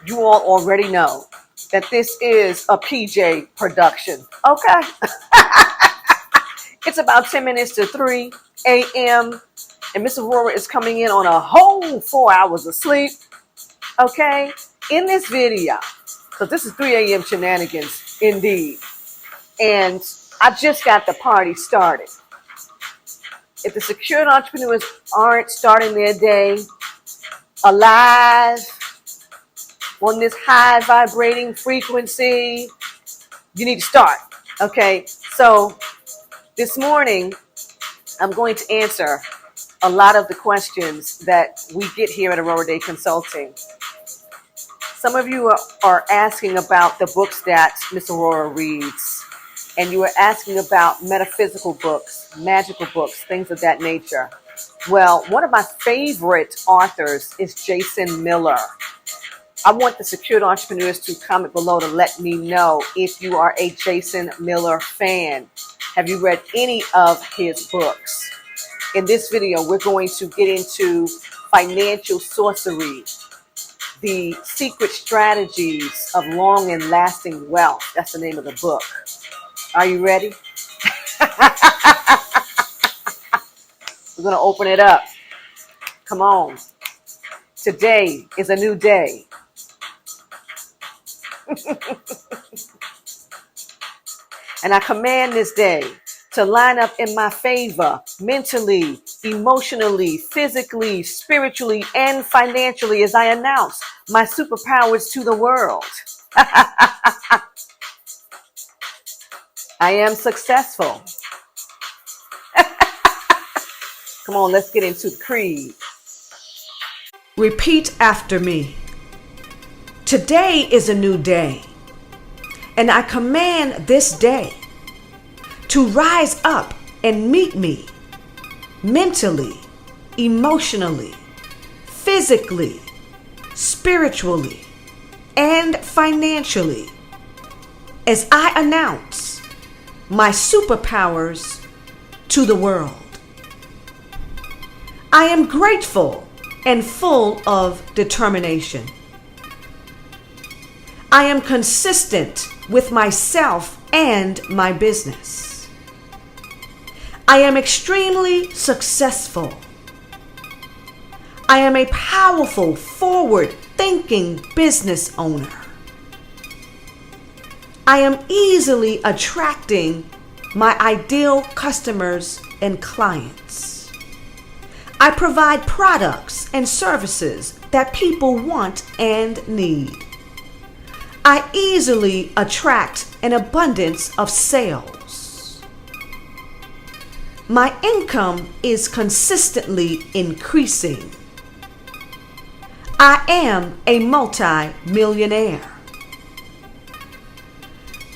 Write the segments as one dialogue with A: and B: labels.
A: you all already know that this is a PJ production. Okay? It's about 10 minutes to 3 a.m. and Miss Aurorah is coming in on a whole 4 hours of sleep. Okay? In this video, because this is 3 a.m. Shenanigans indeed. And I just got the party started. If the secured entrepreneurs aren't starting their day alive on this high vibrating frequency, you need to start. Okay? So this morning, I'm going to answer a lot of the questions that we get here at Aurorah Dey Consulting. Some of you are asking about the books that Miss Aurorah reads, and you are asking about metaphysical books, magical books, things of that nature. Well, one of my favorite authors is Jason Miller. I want the secured entrepreneurs to comment below to let me know if you are a Jason Miller fan. Have you read any of his books? In this video, we're going to get into financial sorcery, the secret strategies of long and lasting wealth. That's the name of the book. Are you ready? We're going to open it up. Come on. Today is a new day. And I command this day to line up in my favor mentally, emotionally, physically, spiritually, and financially as I announce my superpowers to the world. I am successful. Come on, let's get into the creed. Repeat after me. Today is a new day, and I command this day to rise up and meet me mentally, emotionally, physically, spiritually, and financially as I announce my superpowers to the world. I am grateful and full of determination. I am consistent with myself and my business. I am extremely successful. I am a powerful, forward-thinking business owner. I am easily attracting my ideal customers and clients. I provide products and services that people want and need. I easily attract an abundance of sales. My income is consistently increasing. I am a multi-millionaire.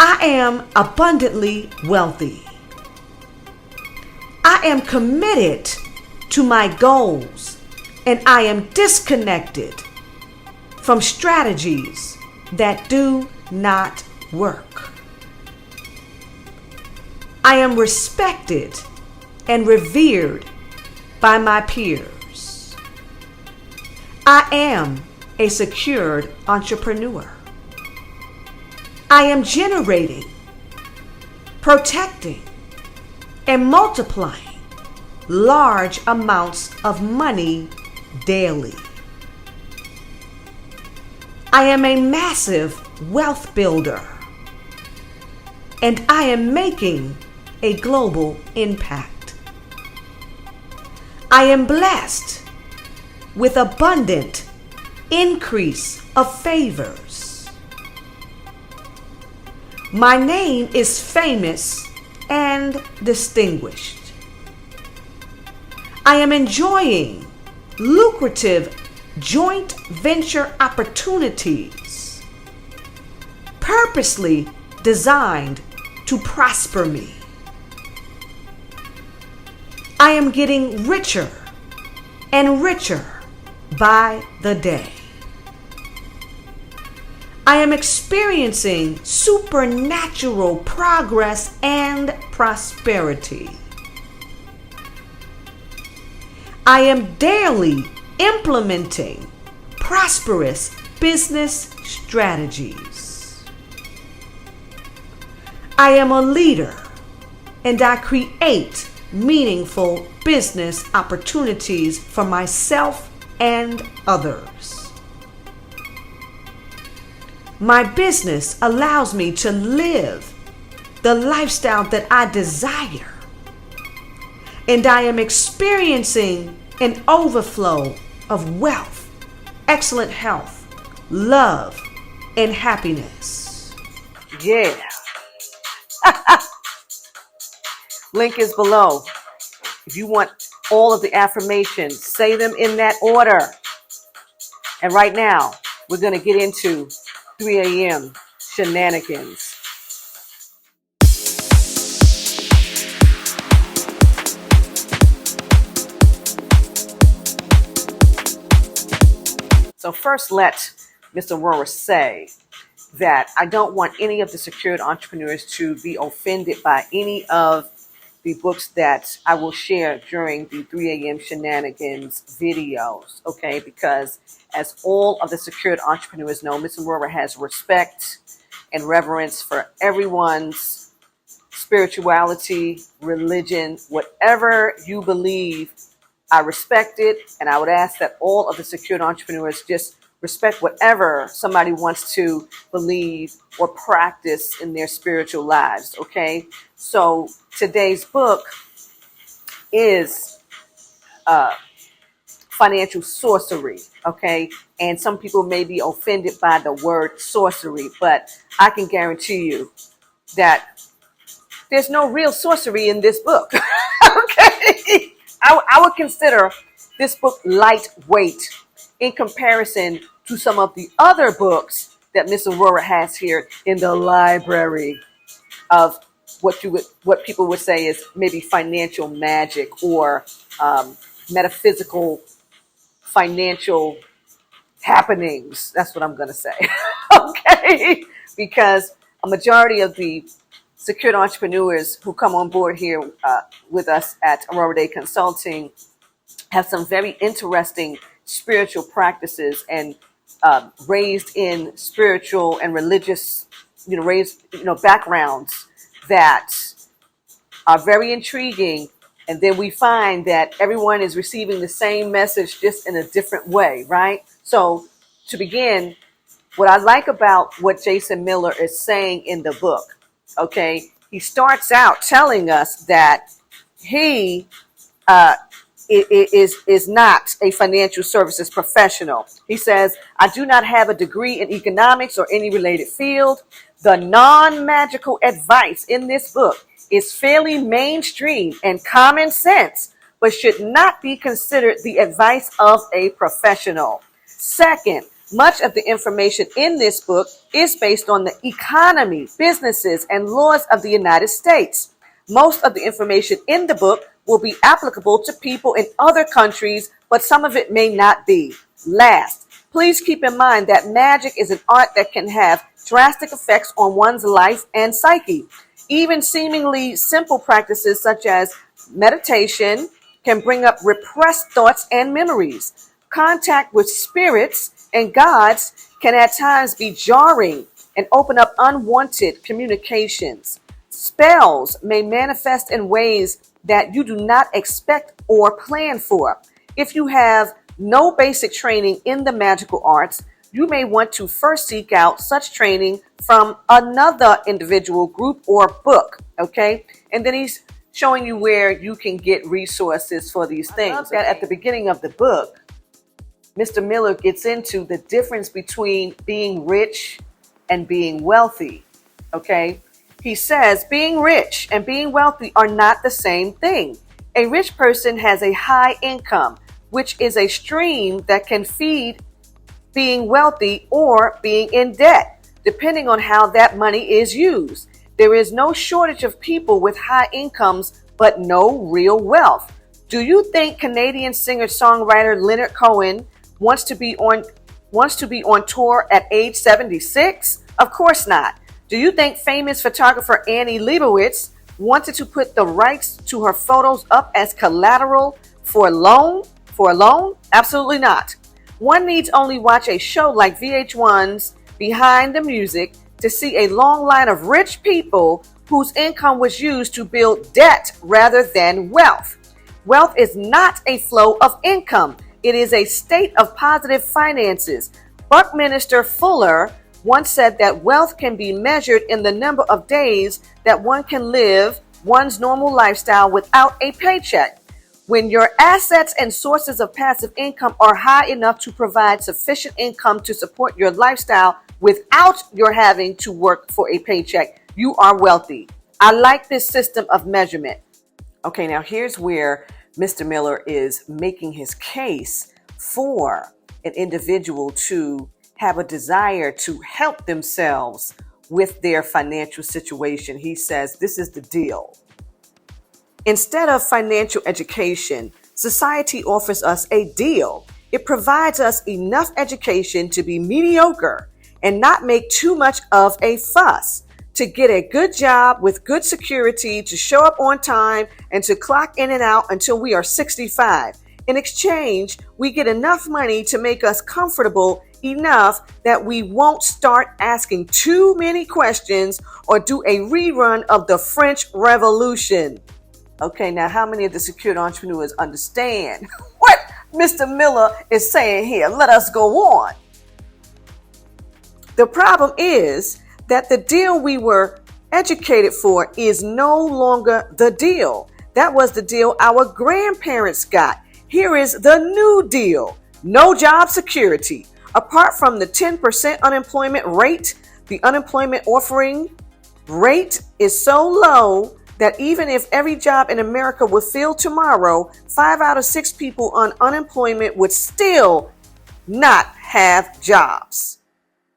A: I am abundantly wealthy. I am committed to my goals, and I am disconnected from strategies that do not work. I am respected and revered by my peers. I am a secured entrepreneur. I am generating, protecting, and multiplying large amounts of money daily. I am a massive wealth builder, and I am making a global impact. I am blessed with abundant increase of favors. My name is famous and distinguished. I am enjoying lucrative joint venture opportunities purposely designed to prosper me. I am getting richer and richer by the day. I am experiencing supernatural progress and prosperity. I am daily implementing prosperous
B: business strategies. I am a leader and I create meaningful business opportunities for myself and others. My business allows me to live the lifestyle that I desire, and I am experiencing an overflow of wealth, excellent health, love, and happiness.
A: Yeah. Link is below. If you want all of the affirmations, say them in that order. And right now, we're going to get into 3 a.m. Shenanigans. So first, let Mr. Aurorah say that I don't want any of the secured entrepreneurs to be offended by any of the books that I will share during the 3 a.m. Shenanigans videos, okay? Because as all of the secured entrepreneurs know, Mr. Aurorah has respect and reverence for everyone's spirituality, religion, whatever you believe. I respect it, and I would ask that all of the secured entrepreneurs just respect whatever somebody wants to believe or practice in their spiritual lives, okay? So today's book is financial sorcery, okay? And some people may be offended by the word sorcery, but I can guarantee you that there's no real sorcery in this book, okay? I would consider this book lightweight in comparison to some of the other books that Miss Aurorah has here in the library of what people would say is maybe financial magic or metaphysical financial happenings. That's what I'm going to say, okay? Because a majority of the secured entrepreneurs who come on board here with us at Aurorah Dey Consulting have some very interesting spiritual practices and raised in spiritual and religious, backgrounds that are very intriguing. And then we find that everyone is receiving the same message just in a different way, right? So to begin, what I like about what Jason Miller is saying in the book, okay, he starts out telling us that he is not a financial services professional. He says, I do not have a degree in economics or any related field. The non-magical advice in this book is fairly mainstream and common sense, but should not be considered the advice of a professional. Second, much of the information in this book is based on the economy, businesses, and laws of the United States. Most of the information in the book will be applicable to people in other countries, but some of it may not be. Last, please keep in mind that magic is an art that can have drastic effects on one's life and psyche. Even seemingly simple practices such as meditation can bring up repressed thoughts and memories. Contact with spirits and gods can at times be jarring and open up unwanted communications. Spells may manifest in ways that you do not expect or plan for. If you have no basic training in the magical arts, you may want to first seek out such training from another individual, group, or book, okay? And then he's showing you where you can get resources for these things. At the beginning of the book, Mr. Miller gets into the difference between being rich and being wealthy, okay? He says being rich and being wealthy are not the same thing. A rich person has a high income, which is a stream that can feed being wealthy or being in debt, depending on how that money is used. There is no shortage of people with high incomes, but no real wealth. Do you think Canadian singer-songwriter Leonard Cohen wants to be on tour at age 76? Of course not. Do you think famous photographer Annie Leibovitz wanted to put the rights to her photos up as collateral for a loan? Absolutely not. One needs only watch a show like VH1's Behind the Music to see a long line of rich people whose income was used to build debt rather than wealth. Wealth is not a flow of income. It is a state of positive finances. Buckminster Fuller once said that wealth can be measured in the number of days that one can live one's normal lifestyle without a paycheck. When your assets and sources of passive income are high enough to provide sufficient income to support your lifestyle without your having to work for a paycheck, you are wealthy. I like this system of measurement. Okay, now here's where Mr. Miller is making his case for an individual to have a desire to help themselves with their financial situation. He says, this is the deal. Instead of financial education, society offers us a deal. It provides us enough education to be mediocre and not make too much of a fuss, to get a good job with good security, to show up on time, and to clock in and out until we are 65. In exchange, we get enough money to make us comfortable enough that we won't start asking too many questions or do a rerun of the French Revolution. Okay, now how many of the secured entrepreneurs understand what Mr. Miller is saying here? Let us go on. The problem is that the deal we were educated for is no longer the deal. That was the deal our grandparents got. Here is the new deal. No job security. Apart from the 10% unemployment rate, the unemployment offering rate is so low that even if every job in America would fill tomorrow, 5 out of 6 people on unemployment would still not have jobs.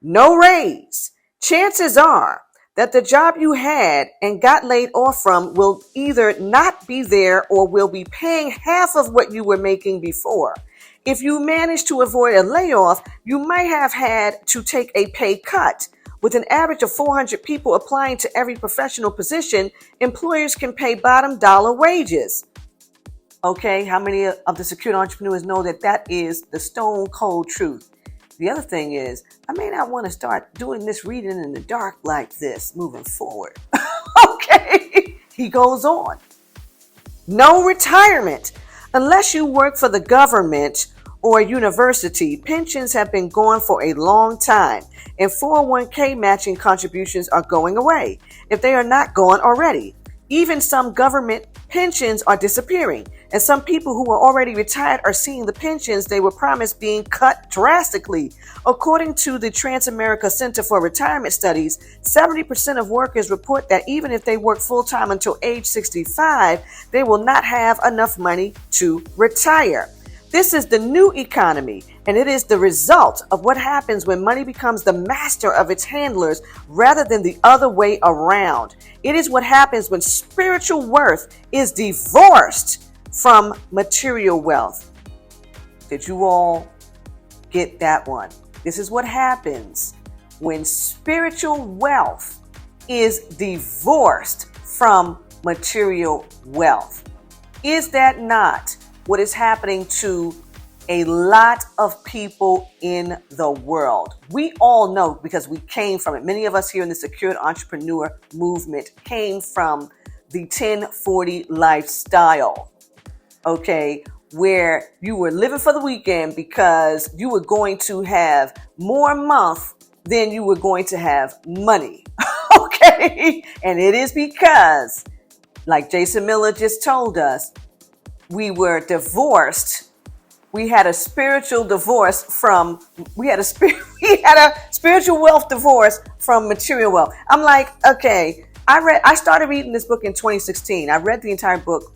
A: No raise. Chances are that the job you had and got laid off from will either not be there or will be paying half of what you were making before. If you managed to avoid a layoff, you might have had to take a pay cut. With an average of 400 people applying to every professional position, employers can pay bottom dollar wages. Okay, how many of the secured entrepreneurs know that that is the stone cold truth? The other thing is, I may not want to start doing this reading in the dark like this moving forward. Okay, he goes on. No retirement. Unless you work for the government or a university, pensions have been gone for a long time, and 401k matching contributions are going away, if they are not gone already. Even some government pensions are disappearing, and some people who are already retired are seeing the pensions they were promised being cut drastically. According to the Transamerica Center for Retirement Studies, 70% of workers report that even if they work full-time until age 65, they will not have enough money to retire. This is the new economy, and it is the result of what happens when money becomes the master of its handlers rather than the other way around. It is what happens when spiritual worth is divorced from material wealth. Did you all get that one? This is what happens when spiritual wealth is divorced from material wealth. Is that not what is happening to a lot of people in the world? We all know because we came from it. Many of us here in the secured entrepreneur movement came from the 1040 lifestyle, okay, where you were living for the weekend because you were going to have more month than you were going to have money, okay? And it is because, like Jason Miller just told us, we were divorced. We had a spiritual divorce from, we had a spiritual wealth divorce from material wealth. I'm like, okay, I started reading this book in 2016. I read the entire book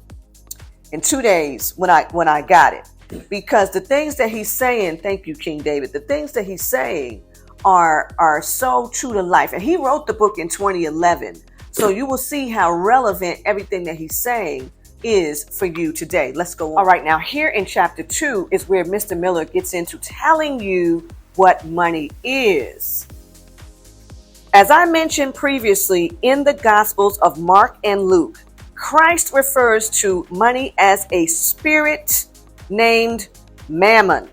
A: in 2 days when I got it, because the things that he's saying, thank you, King David, the things that he's saying are so true to life. And he wrote the book in 2011. So you will see how relevant everything that he's saying is for you today. Let's go on. All right, now here in chapter 2 is where Mr. Miller gets into telling you what money is. As I mentioned previously in the Gospels of Mark and Luke, Christ refers to money as a spirit named Mammon.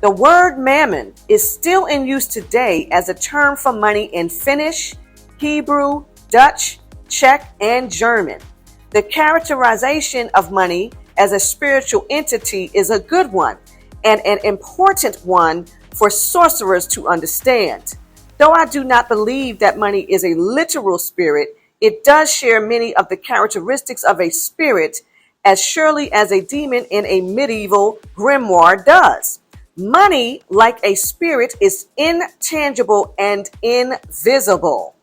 A: The word mammon is still in use today as a term for money in Finnish, Hebrew, Dutch, Czech, and German. The characterization of money as a spiritual entity is a good one and an important one for sorcerers to understand. Though I do not believe that money is a literal spirit, it does share many of the characteristics of a spirit as surely as a demon in a medieval grimoire does. Money, like a spirit, is intangible and invisible.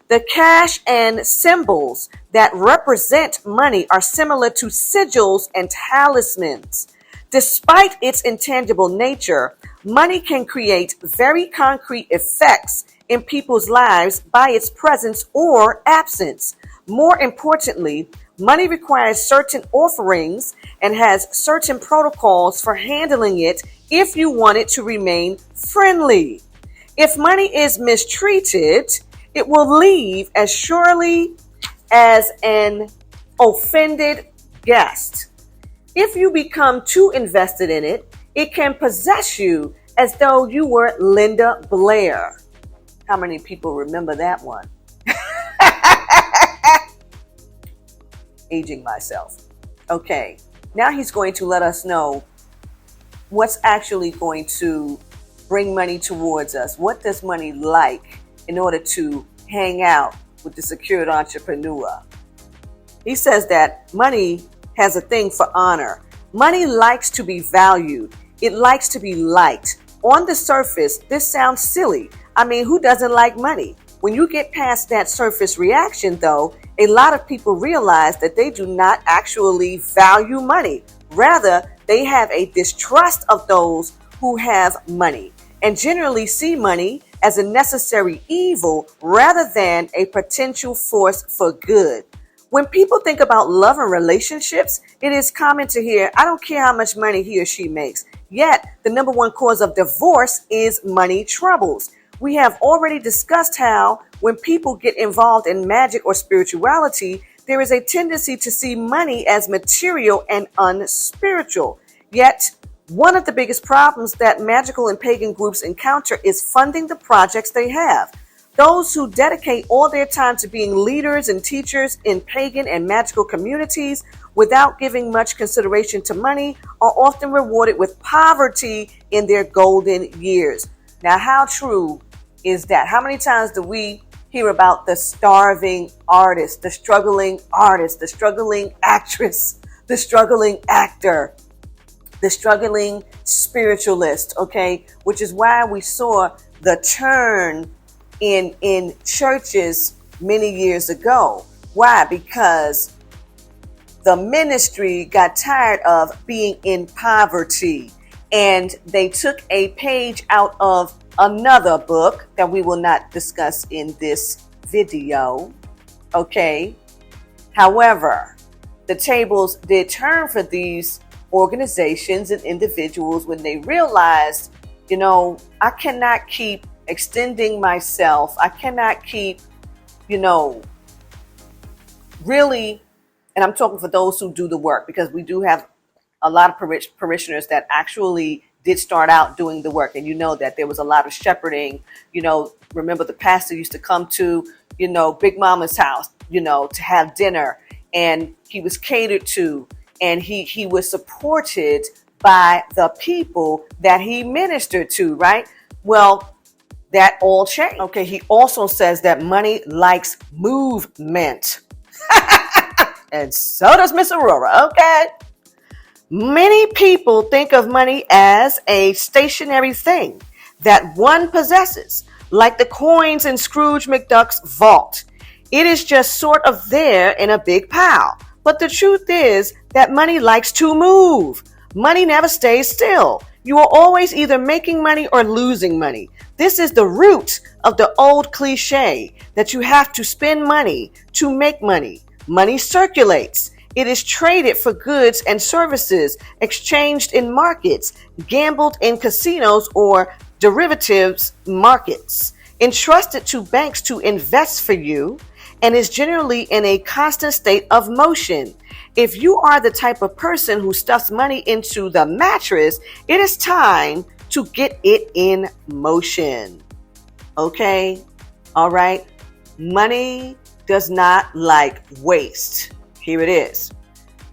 A: The cash and symbols that represent money are similar to sigils and talismans. Despite its intangible nature, money can create very concrete effects in people's lives by its presence or absence. More importantly, money requires certain offerings and has certain protocols for handling it if you want it to remain friendly. If money is mistreated, it will leave as surely as an offended guest. If you become too invested in it, it can possess you as though you were Linda Blair. How many people remember that one? Aging myself. Okay, now he's going to let us know what's actually going to bring money towards us. What does money like in order to hang out with the secured entrepreneur? He says that money has a thing for honor. Money likes to be valued. It likes to be liked. On the surface, this sounds silly. I mean, who doesn't like money? When you get past that surface reaction, though, a lot of people realize that they do not actually value money. Rather, they have a distrust of those who have money and generally see money as a necessary evil rather than a potential force for good. When people think about love and relationships, it is common to hear, I don't care how much money he or she makes. Yet, the number one cause of divorce is money troubles. We have already discussed how when people get involved in magic or spirituality, there is a tendency to see money as material and unspiritual. Yet, one of the biggest problems that magical and pagan groups encounter is funding the projects they have. Those who dedicate all their time to being leaders and teachers in pagan and magical communities without giving much consideration to money are often rewarded with poverty in their golden years. Now, how true is that? How many times do we hear about the starving artist, the struggling actress, the struggling actor, the struggling spiritualist, okay? Which is why we saw the turn in churches many years ago. Why? Because the ministry got tired of being in poverty and they took a page out of another book that we will not discuss in this video. Okay. However, the tables did turn for these organizations and individuals when they realized, I cannot keep extending myself. I cannot keep, really, and I'm talking for those who do the work, because we do have a lot of parishioners that actually did start out doing the work. And that there was a lot of shepherding. Remember the pastor used to come to, Big Mama's house, to have dinner, and he was catered to, and he was supported by the people that he ministered to, right? Well, that all changed. Okay, he also says that money likes movement. And so does Miss Aurorah, okay? Many people think of money as a stationary thing that one possesses, like the coins in Scrooge McDuck's vault. It is just sort of there in a big pile. But the truth is that money likes to move. Money never stays still. You are always either making money or losing money. This is the root of the old cliche that you have to spend money to make money. Money circulates. It is traded for goods and services, exchanged in markets, gambled in casinos or derivatives markets, entrusted to banks to invest for you, and is generally in a constant state of motion. If you are the type of person who stuffs money into the mattress, it is time to get it in motion. Okay? All right? Money does not like waste. Here it is.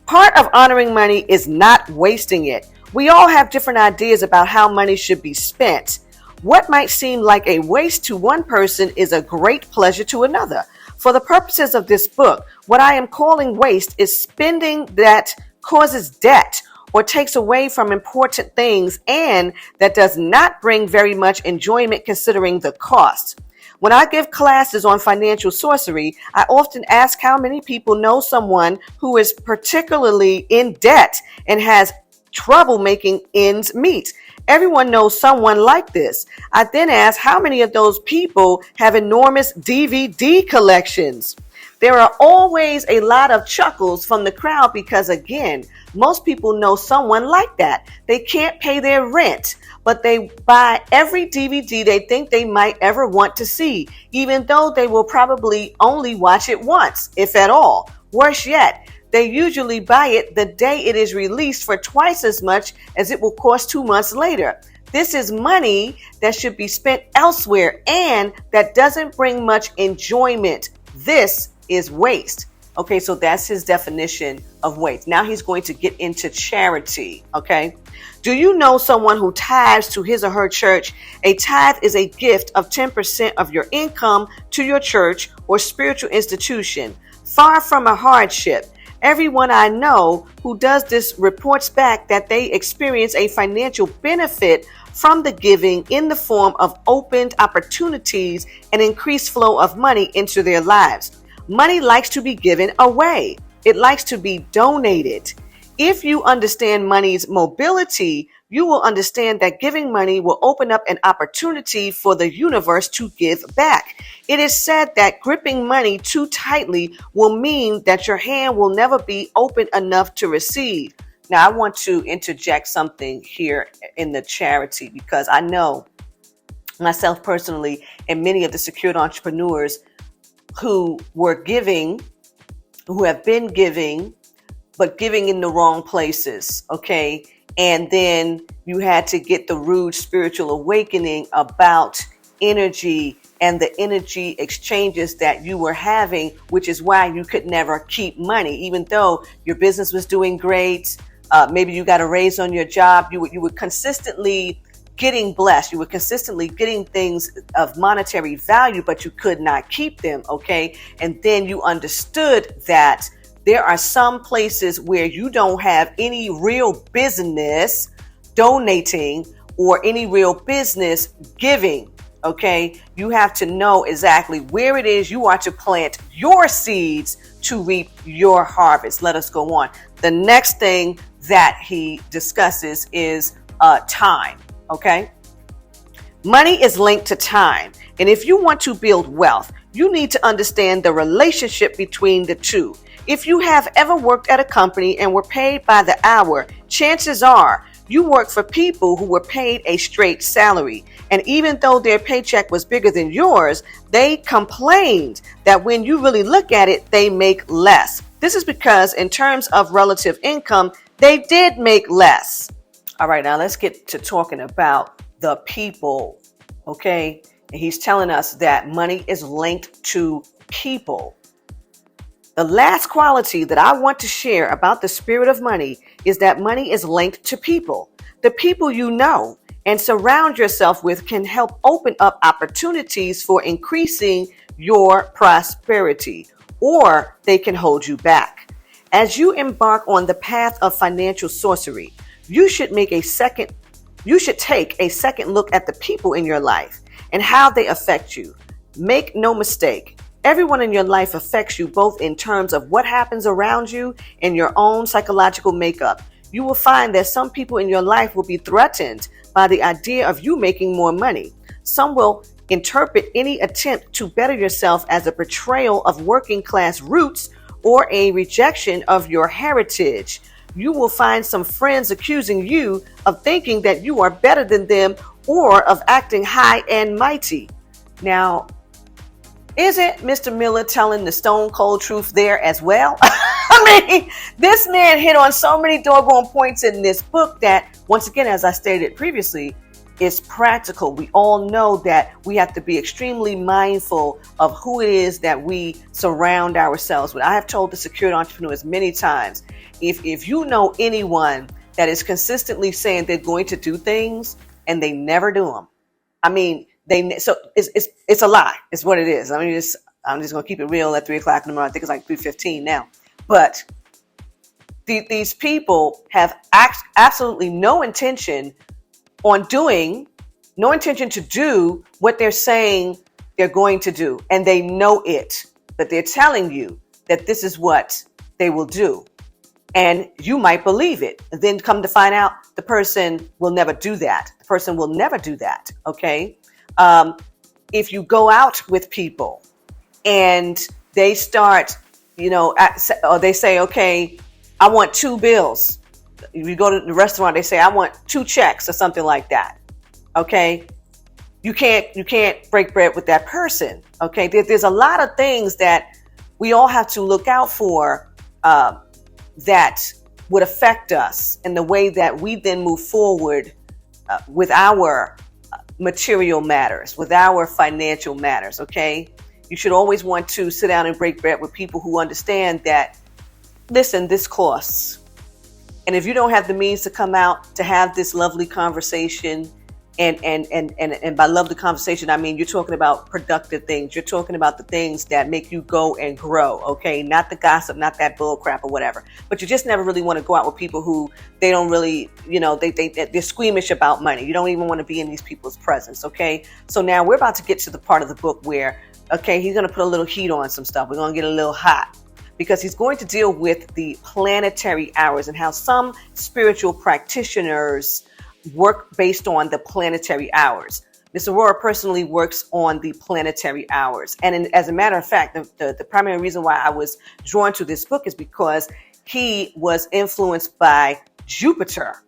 A: Part of honoring money is not wasting it. We all have different ideas about how money should be spent. What might seem like a waste to one person is a great pleasure to another. For the purposes of this book, what I am calling waste is spending that causes debt or takes away from important things and that does not bring very much enjoyment considering the cost. When I give classes on financial sorcery, I often ask how many people know someone who is particularly in debt and has trouble making ends meet. Everyone knows someone like this. I then ask how many of those people have enormous DVD collections. There are always a lot of chuckles from the crowd because, again, most people know someone like that. They can't pay their rent, but they buy every DVD they think they might ever want to see, even though they will probably only watch it once, if at all. Worse yet, they usually buy it the day it is released for twice as much as it will cost 2 months later. This is money that should be spent elsewhere and that doesn't bring much enjoyment. This is waste. Okay, so that's his definition of waste. Now he's going to get into charity. Okay. Do you know someone who tithes to his or her church? A tithe is a gift of 10% of your income to your church or spiritual institution. Far from a hardship. Everyone I know who does this reports back that they experience a financial benefit from the giving in the form of opened opportunities and increased flow of money into their lives. Money likes to be given away. It likes to be donated. If you understand money's mobility, you will understand that giving money will open up an opportunity for the universe to give back. It is said that gripping money too tightly will mean that your hand will never be open enough to receive. Now, I want to interject something here in the charity because I know myself personally and many of the secured entrepreneurs who were giving, who have been giving, but giving in the wrong places, okay? And then you had to get the rude spiritual awakening about energy and the energy exchanges that you were having, which is why you could never keep money, even though your business was doing great. Maybe you got a raise on your job. You were consistently getting blessed. You were consistently getting things of monetary value, but you could not keep them, okay? And then you understood that there are some places where you don't have any real business donating or any real business giving, okay? You have to know exactly where it is you are to plant your seeds to reap your harvest. Let us go on. The next thing that he discusses is time, okay? Money is linked to time. And if you want to build wealth, you need to understand the relationship between the two. If you have ever worked at a company and were paid by the hour, chances are you work for people who were paid a straight salary. And even though their paycheck was bigger than yours, they complained that when you really look at it, they make less. This is because in terms of relative income, they did make less. All right, now let's get to talking about the people, okay? And he's telling us that money is linked to people. The last quality that I want to share about the spirit of money is that money is linked to people. The people you know and surround yourself with can help open up opportunities for increasing your prosperity, or they can hold you back. As you embark on the path of financial sorcery, you should take a second look at the people in your life and how they affect you. Make no mistake. Everyone in your life affects you both in terms of what happens around you and your own psychological makeup. You will find that some people in your life will be threatened by the idea of you making more money. Some will interpret any attempt to better yourself as a betrayal of working class roots or a rejection of your heritage. You will find some friends accusing you of thinking that you are better than them or of acting high and mighty. Now, isn't Mr. Miller telling the stone cold truth there as well? I mean, this man hit on so many doggone points in this book that, once again, as I stated previously, It's practical. We all know that we have to be extremely mindful of who it is that we surround ourselves with. I have told the secured entrepreneurs many times, if you know anyone that is consistently saying they're going to do things and they never do them, I mean, it's a lie. It's what it is. I mean, I'm just going to keep it real at 3:00 in the morning. I think it's like 3:15 now. But these people have absolutely no intention to do what they're saying they're going to do. And they know it, but they're telling you that this is what they will do. And you might believe it. And then come to find out the person will never do that. The person will never do that. Okay. If you go out with people and they start, or they say, okay, I want 2 bills. You go to the restaurant, they say, I want 2 checks or something like that. Okay. You can't break bread with that person. Okay. There's a lot of things that we all have to look out for, that would affect us in the way that we then move forward, with our material matters, with our financial matters. Okay. You should always want to sit down and break bread with people who understand that, listen, this costs. And if you don't have the means to come out to have this lovely conversation, and by lovely conversation, I mean, you're talking about productive things. You're talking about the things that make you go and grow. Okay. Not the gossip, not that bull crap or whatever, but you just never really want to go out with people who they don't really, they're squeamish about money. You don't even want to be in these people's presence. Okay. So now we're about to get to the part of the book where, okay, he's going to put a little heat on some stuff. We're going to get a little hot, because he's going to deal with the planetary hours and how some spiritual practitioners work based on the planetary hours. Ms. Aurorah personally works on the planetary hours. And as a matter of fact, the primary reason why I was drawn to this book is because he was influenced by Jupiter.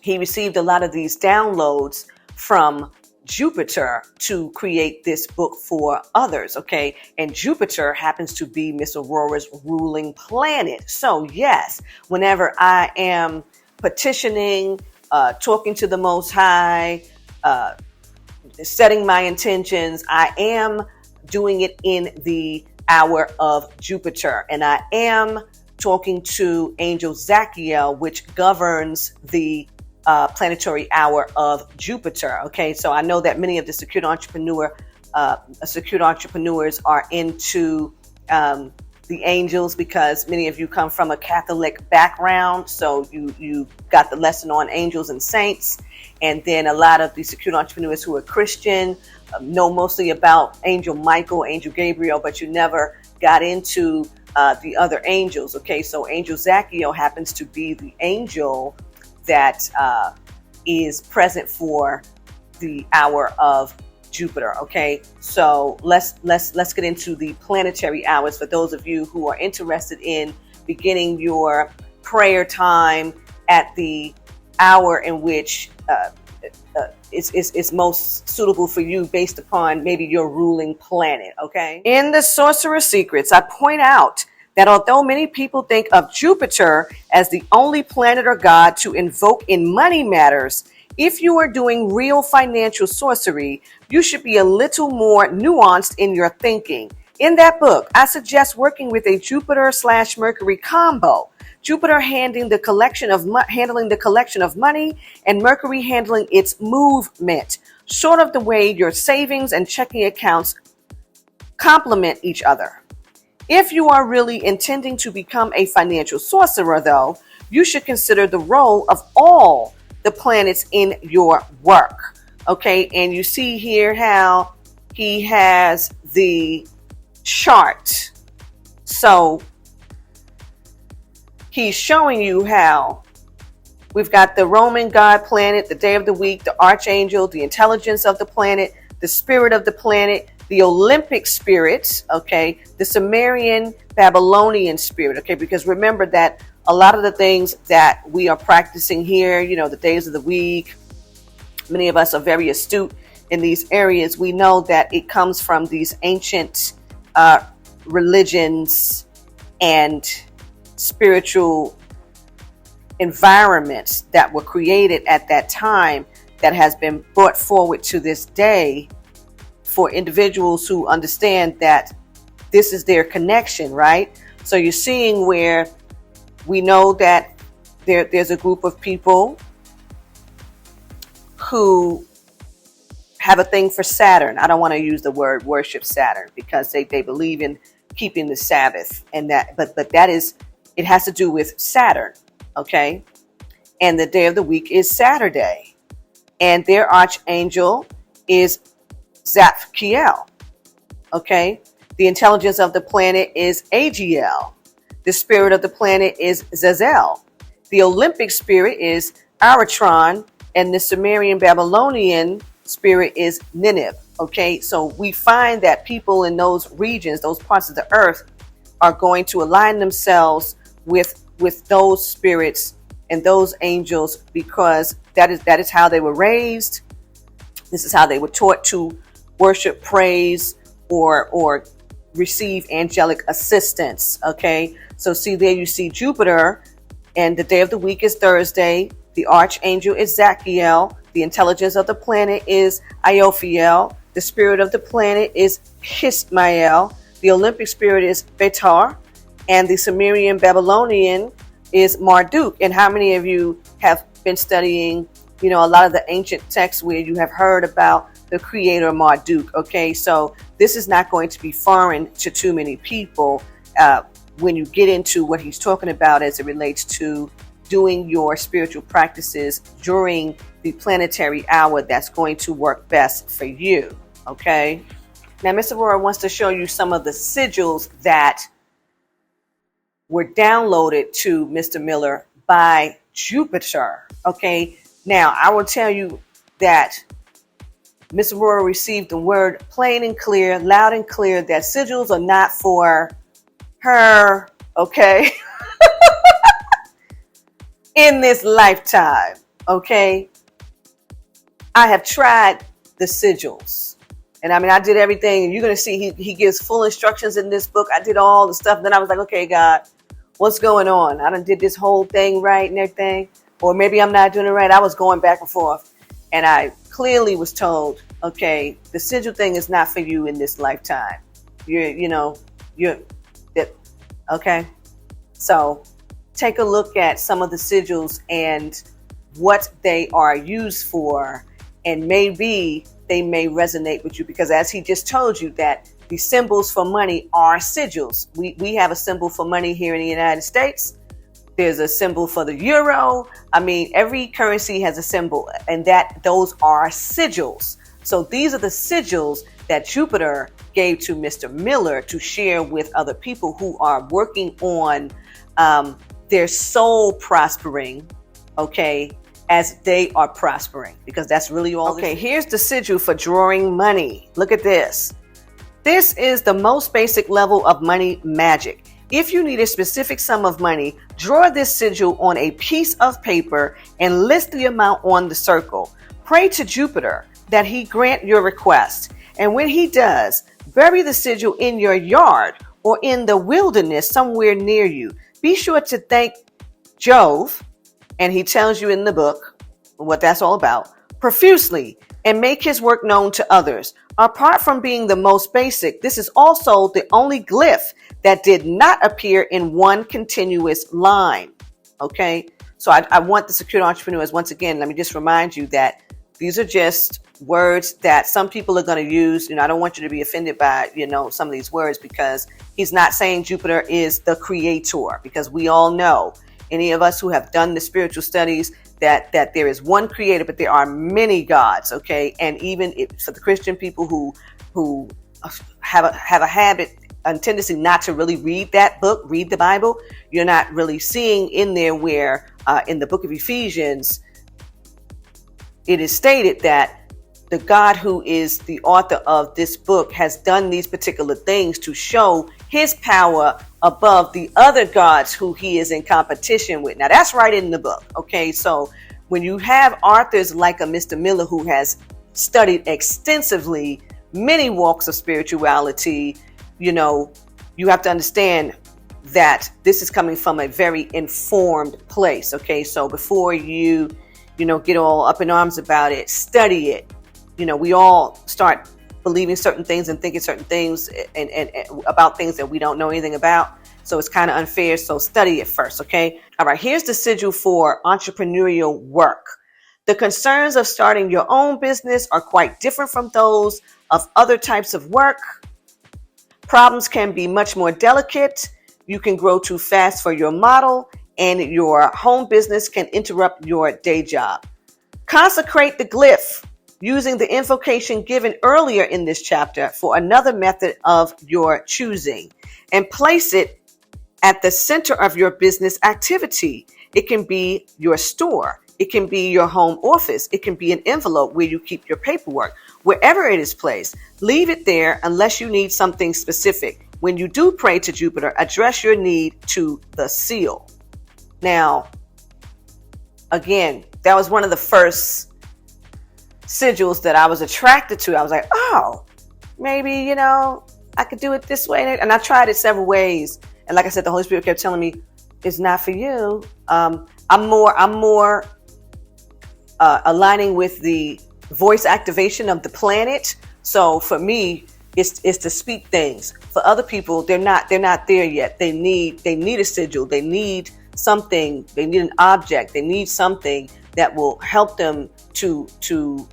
A: He received a lot of these downloads from Jupiter to create this book for others. Okay. And Jupiter happens to be Miss Aurorah's ruling planet. So yes, whenever I am petitioning, talking to the Most High, setting my intentions, I am doing it in the hour of Jupiter. And I am talking to Angel Zachiel, which governs the planetary hour of Jupiter. Okay, so I know that many of the secured entrepreneurs are into the angels, because many of you come from a Catholic background. So you got the lesson on angels and saints. And then a lot of the secured entrepreneurs who are Christian know mostly about Angel Michael, Angel Gabriel, but you never got into the other angels. Okay, so Angel Zachiel happens to be the angel that is present for the hour of Jupiter. Okay, so let's get into the planetary hours for those of you who are interested in beginning your prayer time at the hour in which it's most suitable for you based upon maybe your ruling planet. Okay, in the Sorcerer Secrets, I point out that although many people think of Jupiter as the only planet or god to invoke in money matters, if you are doing real financial sorcery, you should be a little more nuanced in your thinking. In that book, I suggest working with a Jupiter/Mercury combo. Jupiter handling the collection of money, and Mercury handling its movement, sort of the way your savings and checking accounts complement each other. If you are really intending to become a financial sorcerer, though, you should consider the role of all the planets in your work. Okay, and you see here how he has the chart. So he's showing you how we've got the Roman god planet, the day of the week, the archangel, the intelligence of the planet, the spirit of the planet, the Olympic spirit, okay, the Sumerian Babylonian spirit, okay, because remember that a lot of the things that we are practicing here, the days of the week, many of us are very astute in these areas. We know that it comes from these ancient religions and spiritual environments that were created at that time that has been brought forward to this day for individuals who understand that this is their connection, right? So you're seeing where we know that there's a group of people who have a thing for Saturn. I don't want to use the word worship Saturn because they believe in keeping the Sabbath and that, but that is, it has to do with Saturn, okay? And the day of the week is Saturday. And their archangel is Zapkiel, okay? The intelligence of the planet is Agiel. The spirit of the planet is Zazel. The Olympic spirit is Aratron, and the Sumerian Babylonian spirit is Nineveh. Okay, so we find that people in those regions, those parts of the earth, are going to align themselves with those spirits and those angels because that is how they were raised. This is how they were taught to worship, praise, or receive angelic assistance. Okay, so see there you see Jupiter, and the day of the week is Thursday. The archangel is Zachiel. The intelligence of the planet is Iophiel. The spirit of the planet is Hismael. The Olympic spirit is Betar. And the Sumerian Babylonian is Marduk. And how many of you have been studying, a lot of the ancient texts where you have heard about the creator Marduk? Okay, so this is not going to be foreign to too many people when you get into what he's talking about as it relates to doing your spiritual practices during the planetary hour that's going to work best for you. Okay. Now, Miss Aurorah wants to show you some of the sigils that were downloaded to Mr. Miller by Jupiter. Okay. Now, I will tell you that Miss Aurorah received the word plain and clear, loud and clear, that sigils are not for her. Okay. In this lifetime, okay? I have tried the sigils. And I did everything. And you're going to see he gives full instructions in this book. I did all the stuff. Then I was like, okay, God, what's going on? I done did this whole thing right and everything. Or maybe I'm not doing it right. I was going back and forth. And I clearly was told, okay, the sigil thing is not for you in this lifetime. Okay? So take a look at some of the sigils and what they are used for, and maybe they may resonate with you, because as he just told you that the symbols for money are sigils. We have a symbol for money here in the United States. There's a symbol for the euro. Every currency has a symbol, and those are sigils. So these are the sigils that Jupiter gave to Mr. Miller to share with other people who are working on their soul prospering, okay, as they are prospering, because that's really all. Okay, here's the sigil for drawing money. Look at this. This is the most basic level of money magic. If you need a specific sum of money, draw this sigil on a piece of paper and list the amount on the circle. Pray to Jupiter that he grant your request. And when he does, bury the sigil in your yard or in the wilderness somewhere near you. Be sure to thank Jove, and he tells you in the book what that's all about, profusely, and make his work known to others. Apart from being the most basic, this is also the only glyph that did not appear in one continuous line. Okay, so I want the secure entrepreneurs, once again, let me just remind you that these are just words that some people are going to use. I don't want you to be offended by, some of these words, because he's not saying Jupiter is the creator, because we all know, any of us who have done the spiritual studies, that there is one creator, but there are many gods. Okay. And even for the Christian people who have a habit and tendency not to really read that book, read the Bible, you're not really seeing in there where in the book of Ephesians, it is stated that the God who is the author of this book has done these particular things to show his power above the other gods who he is in competition with. Now, that's right in the book. Okay, so when you have authors like a Mr. Miller who has studied extensively many walks of spirituality, you have to understand that this is coming from a very informed place. Okay, so before you get all up in arms about it. Study it. We all start believing certain things and thinking certain things and about things that we don't know anything about. So it's kind of unfair. So study it first, okay? All right, here's the sigil for entrepreneurial work. The concerns of starting your own business are quite different from those of other types of work. Problems can be much more delicate. You can grow too fast for your model, and your home business can interrupt your day job. Consecrate the glyph using the invocation given earlier in this chapter for another method of your choosing, and place it at the center of your business activity. It can be your store. It can be your home office. It can be an envelope where you keep your paperwork. Wherever it is placed, leave it there unless you need something specific. When you do pray to Jupiter, address your need to the seal. Now, again, that was one of the first sigils that I was attracted to. I was like, oh, maybe, I could do it this way. And I tried it several ways. And like I said, the Holy Spirit kept telling me, it's not for you. I'm more aligning with the voice activation of the planet. So for me, it's to speak things. For other people, they're not there yet. They need a sigil. They need something. They need an object. They need something that will help them to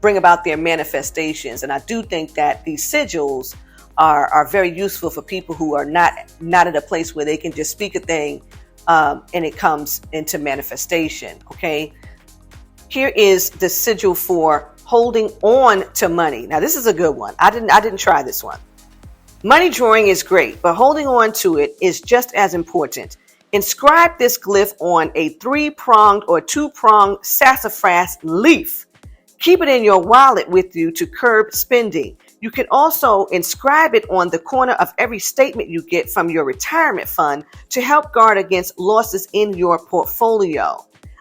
A: bring about their manifestations. And I do think that these sigils are very useful for people who are not at a place where they can just speak a thing and it comes into manifestation. Okay. Here is the sigil for holding on to money. Now, this is a good one. I didn't try this one. Money drawing is great, but holding on to it is just as important. Inscribe this glyph on a 3-pronged or 2-pronged sassafras leaf. Keep it in your wallet with you to curb spending. You can also inscribe it on the corner of every statement you get from your retirement fund to help guard against losses in your portfolio.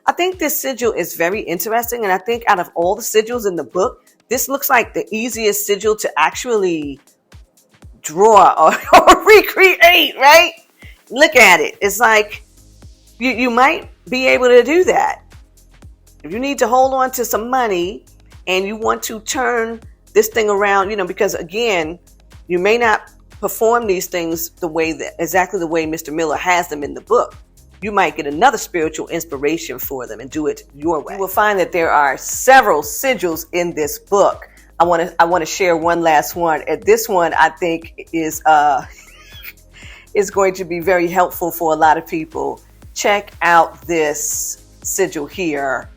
A: I think this sigil is very interesting, and I think out of all the sigils in the book, this looks like the easiest sigil to actually draw or recreate, right? Look at it. It's like you might be able to do that. If you need to hold on to some money and you want to turn this thing around, because again, you may not perform these things exactly the way Mr. Miller has them in the book. You might get another spiritual inspiration for them and do it your way. You will find that there are several sigils in this book. I want to share one last one. And this one I think is going to be very helpful for a lot of people. Check out this sigil here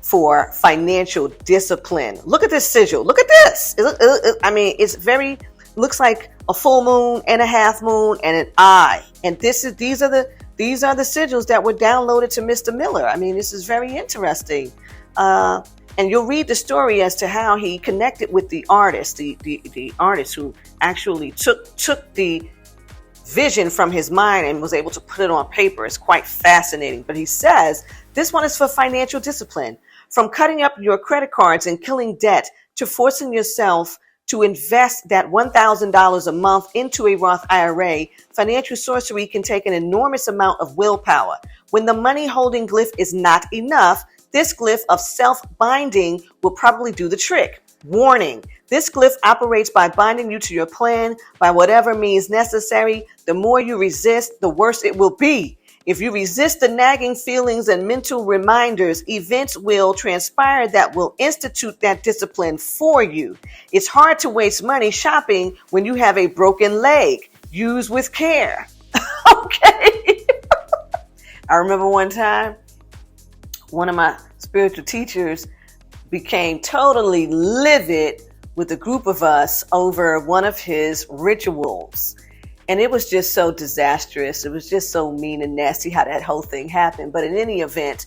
A: for financial discipline. Look at this sigil. Look at this. It's very, looks like a full moon and a half moon and an eye. And these are the sigils that were downloaded to Mr. Miller. This is very interesting. And you'll read the story as to how he connected with the artist, the artist who actually took the vision from his mind and was able to put it on paper. It's quite fascinating. But he says this one is for financial discipline. From cutting up your credit cards and killing debt to forcing yourself to invest that $1,000 a month into a Roth IRA, financial sorcery can take an enormous amount of willpower. When the money holding glyph is not enough, this glyph of self-binding will probably do the trick. Warning, this glyph operates by binding you to your plan by whatever means necessary. The more you resist, the worse it will be. If you resist the nagging feelings and mental reminders, events will transpire that will institute that discipline for you. It's hard to waste money shopping when you have a broken leg. Use with care. Okay. I remember one time, one of my spiritual teachers became totally livid with a group of us over one of his rituals. And it was just so disastrous. It was just so mean and nasty how that whole thing happened. But in any event,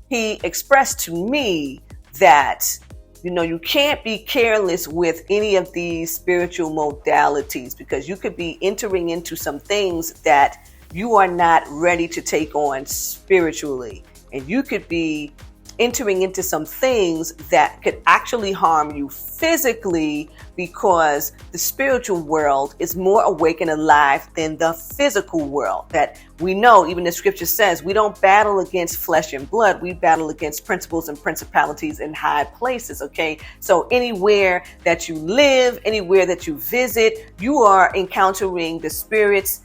A: he expressed to me that, you can't be careless with any of these spiritual modalities because you could be entering into some things that you are not ready to take on spiritually. And you could be entering into some things that could actually harm you physically, because the spiritual world is more awake and alive than the physical world. That we know, even the scripture says, we don't battle against flesh and blood, we battle against principles and principalities in high places. Okay, so anywhere that you live, anywhere that you visit, you are encountering the spirits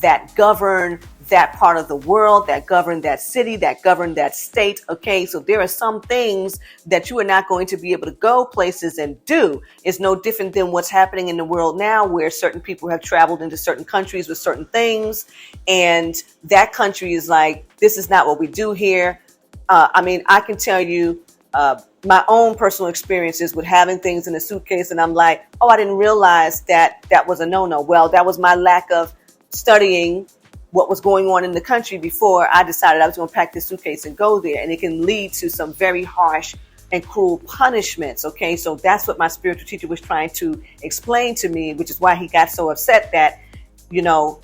A: that govern that part of the world, that govern that city, that govern that state. Okay, so there are some things that you are not going to be able to go places and do. It's no different than what's happening in the world now, where certain people have traveled into certain countries with certain things, and that country is like, this is not what we do here. I mean, I can tell you my own personal experiences with having things in a suitcase, and I'm like, oh, I didn't realize that that was a no-no. Well, that was my lack of studying what was going on in the country before I decided I was going to pack this suitcase and go there. And it can lead to some very harsh and cruel punishments. Okay, so that's what my spiritual teacher was trying to explain to me, which is why he got so upset that, you know,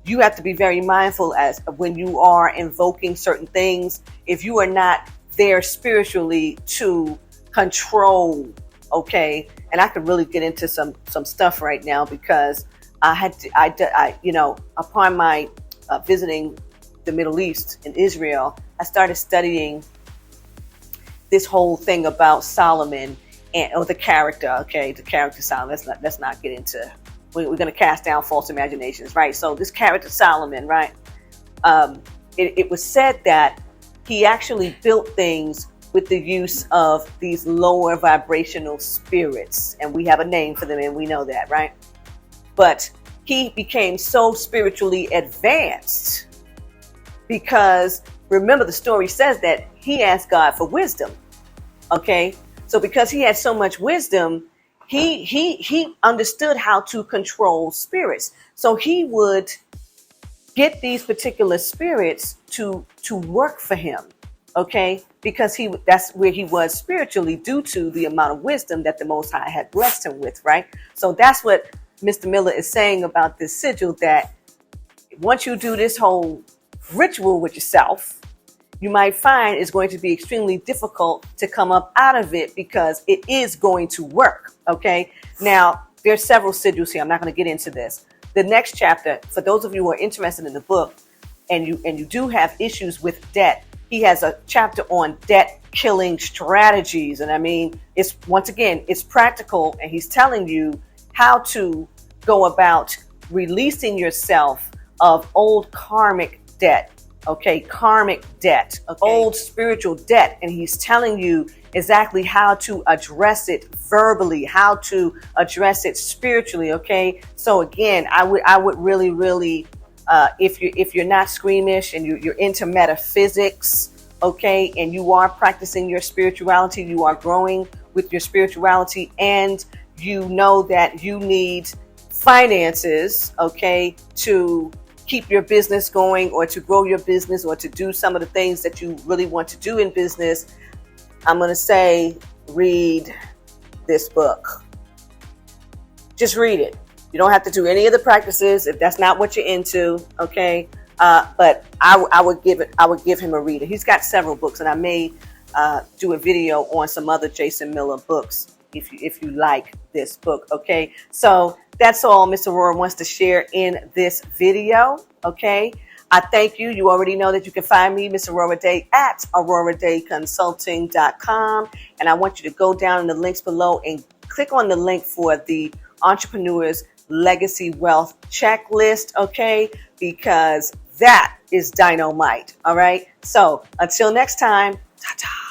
A: you have to be very mindful as when you are invoking certain things, if you are not there spiritually to control. Okay, and I could really get into some stuff right now, because I you know, upon my visiting the Middle East in Israel, I started studying this whole thing about Solomon or the character. Okay, the character Solomon. Let's not get into. We're going to cast down false imaginations, right? So this character Solomon, right? It was said that he actually built things with the use of these lower vibrational spirits, and we have a name for them, and we know that, right? But he became so spiritually advanced because, remember, the story says that he asked God for wisdom. Okay, so because he had so much wisdom, he understood how to control spirits. So he would get these particular spirits to work for him. Okay, because that's where he was spiritually, due to the amount of wisdom that the Most High had blessed him with, right? So that's what Mr. Miller is saying about this sigil, that once you do this whole ritual with yourself, you might find it's going to be extremely difficult to come up out of it, because it is going to work. Okay, now there's several sigils here. I'm not going to get into this. The next chapter, for those of you who are interested in the book and you do have issues with debt, he has a chapter on debt killing strategies. And I mean, it's, once again, it's practical, and he's telling you how to go about releasing yourself of old karmic debt. Okay, karmic debt, okay, old spiritual debt. And he's telling you exactly how to address it verbally, how to address it spiritually. Okay, so again, I would really if you're not squeamish and you're into metaphysics, okay, and you are practicing your spirituality, you are growing with your spirituality, and you know that you need finances, okay, to keep your business going, or to grow your business, or to do some of the things that you really want to do in business, I'm going to say, read this book. Just read it. You don't have to do any of the practices if that's not what you're into, okay? But I would give him a reader. He's got several books, and I may do a video on some other Jason Miller books if you like this book, okay? So that's all Mr. Aurorah wants to share in this video, okay? I thank you. You already know that you can find me, Miss Aurorah Dey, at AurorahDeyConsulting.com. And I want you to go down in the links below and click on the link for the Entrepreneur's Legacy Wealth Checklist, okay? Because that is dynamite, all right? So until next time, ta-ta.